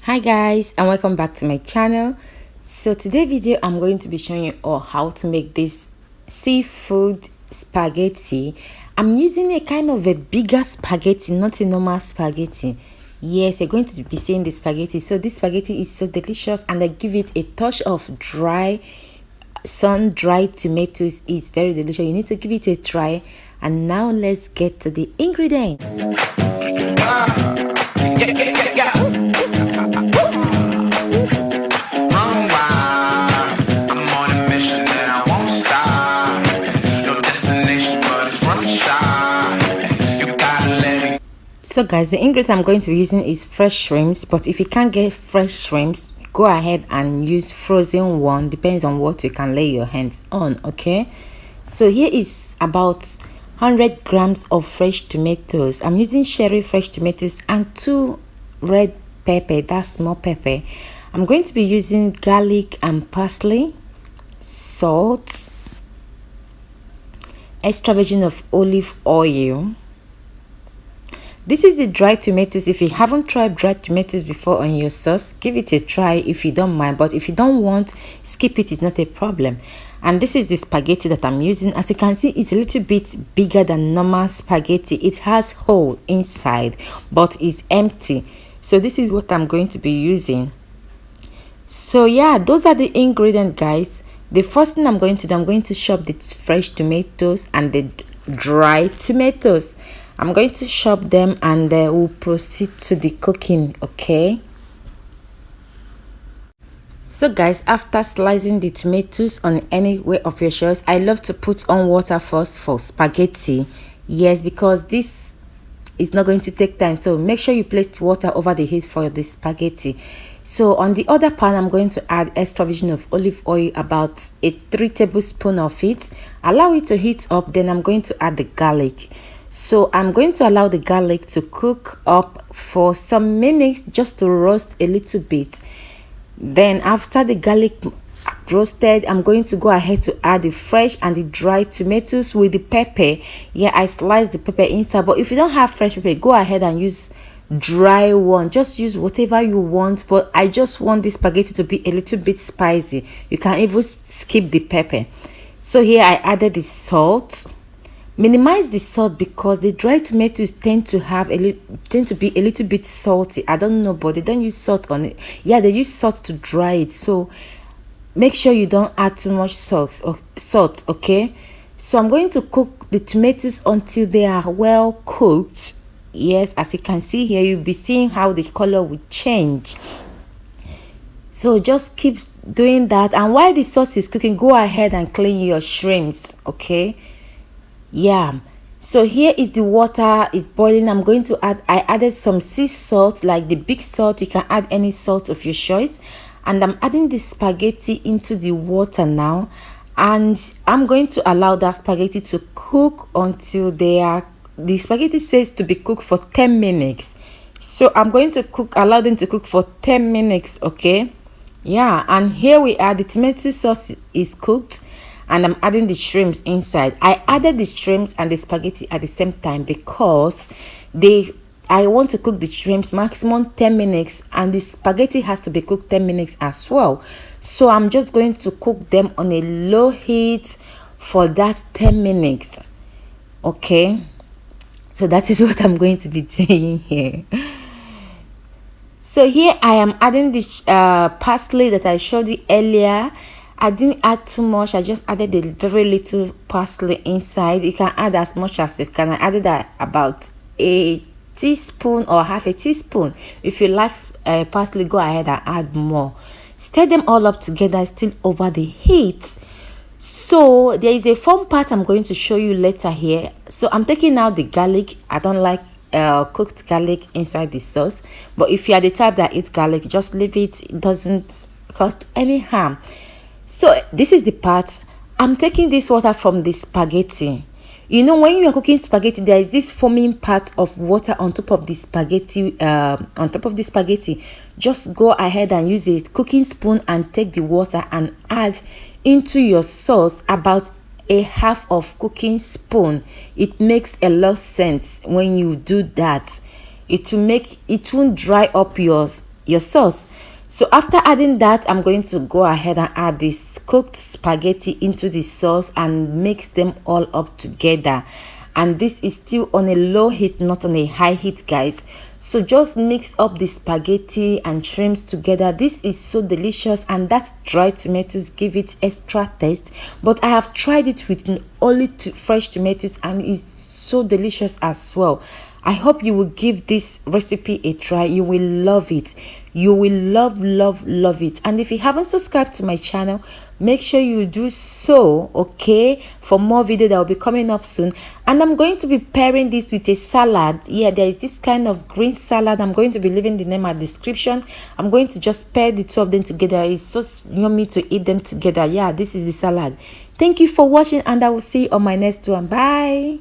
Hi guys, and welcome back to my channel. So today video I'm going to be showing you all how to make this seafood spaghetti. I'm using a kind of a bigger spaghetti, not a normal spaghetti. Yes, you're going to be seeing the spaghetti. So this spaghetti is so delicious, and I give it a touch of sun-dried tomatoes. Is very delicious. You need to give it a try. And now let's get to the ingredients. So guys, the ingredient I'm going to be using is fresh shrimps, but if you can't get fresh shrimps, go ahead and use frozen one. Depends on what you can lay your hands on. Okay, so here is about 100 grams of fresh tomatoes. I'm using cherry fresh tomatoes and 2 red pepper, that's small pepper. I'm going to be using garlic and parsley, salt, extra virgin of olive oil. This is the dried tomatoes. If you haven't tried dried tomatoes before on your sauce, give it a try if you don't mind, but if you don't want, skip it, it's not a problem. And this is the spaghetti that I'm using. As you can see, it's a little bit bigger than normal spaghetti. It has hole inside but it's empty. So this is what I'm going to be using. So yeah, those are the ingredients, guys. The first thing I'm going to do, I'm going to chop the fresh tomatoes and the dried tomatoes. I'm going to chop them, and we'll proceed to the cooking. Okay, so guys, after slicing the tomatoes on any way of your choice, I love to put on water first for spaghetti. Yes, because this is not going to take time, so make sure you place water over the heat for the spaghetti. So on the other pan, I'm going to add extra virgin of olive oil, about 3 tablespoons of it. Allow it to heat up, then I'm going to add the garlic. So I'm going to allow the garlic to cook up for some minutes, just to roast a little bit. Then after the garlic roasted, I'm going to go ahead to add the fresh and the dried tomatoes with the pepper. Yeah, I sliced the pepper inside, but if you don't have fresh pepper, go ahead and use dry one. Just use whatever you want, but I just want this spaghetti to be a little bit spicy. You can even skip the pepper. So here I added the salt. Minimize the salt because the dried tomatoes tend to be a little bit salty. I don't know, but they don't use salt on it. Yeah, they use salt to dry it, so make sure you don't add too much salt. Okay, so I'm going to cook the tomatoes until they are well cooked. Yes, as you can see here, you'll be seeing how the color will change. So just keep doing that, and while the sauce is cooking, go ahead and clean your shrimps. Okay, yeah, so here is the water is boiling. I'm going to I added some sea salt, like the big salt. You can add any salt of your choice, and I'm adding the spaghetti into the water now, and I'm going to allow that spaghetti to cook until the spaghetti says to be cooked for 10 minutes. So I'm going to allow them to cook for 10 minutes. Okay, yeah, and here we are. The tomato sauce is cooked, and I'm adding the shrimps inside. I added the shrimps and the spaghetti at the same time because I want to cook the shrimps maximum 10 minutes, and the spaghetti has to be cooked 10 minutes as well. So I'm just going to cook them on a low heat for that 10 minutes. Okay, so that is what I'm going to be doing here. So here I am adding this parsley that I showed you earlier. I didn't add too much. I just added a very little parsley inside. You can add as much as you can. I added about a teaspoon or half a teaspoon. If you like parsley, go ahead and add more. Stir them all up together, still over the heat. So there is a fun part I'm going to show you later here. So I'm taking out the garlic. I don't like cooked garlic inside the sauce, but if you are the type that eats garlic, just leave it. It doesn't cause any harm. So this is the part. I'm taking this water from the spaghetti. You know, when you are cooking spaghetti, there is this foaming part of water on top of the spaghetti. Just go ahead and use a cooking spoon and take the water and add into your sauce about a half of cooking spoon. It makes a lot of sense when you do that. It won't dry up your your sauce. So after adding that, I'm going to go ahead and add this cooked spaghetti into the sauce and mix them all up together. And this is still on a low heat, not on a high heat, guys. So just mix up the spaghetti and shrimps together. This is so delicious, and that dried tomatoes give it extra taste. But I have tried it with only fresh tomatoes, and it's so delicious as well. I hope you will give this recipe a try. You will love it. You will love it. And if you haven't subscribed to my channel, make sure you do so, okay, for more video that will be coming up soon. And I'm going to be pairing this with a salad. Yeah, there is this kind of green salad. I'm going to be leaving the name at the description. I'm going to just pair the two of them together. It's so yummy to eat them together. Yeah, this is the salad. Thank you for watching, and I will see you on my next one. Bye.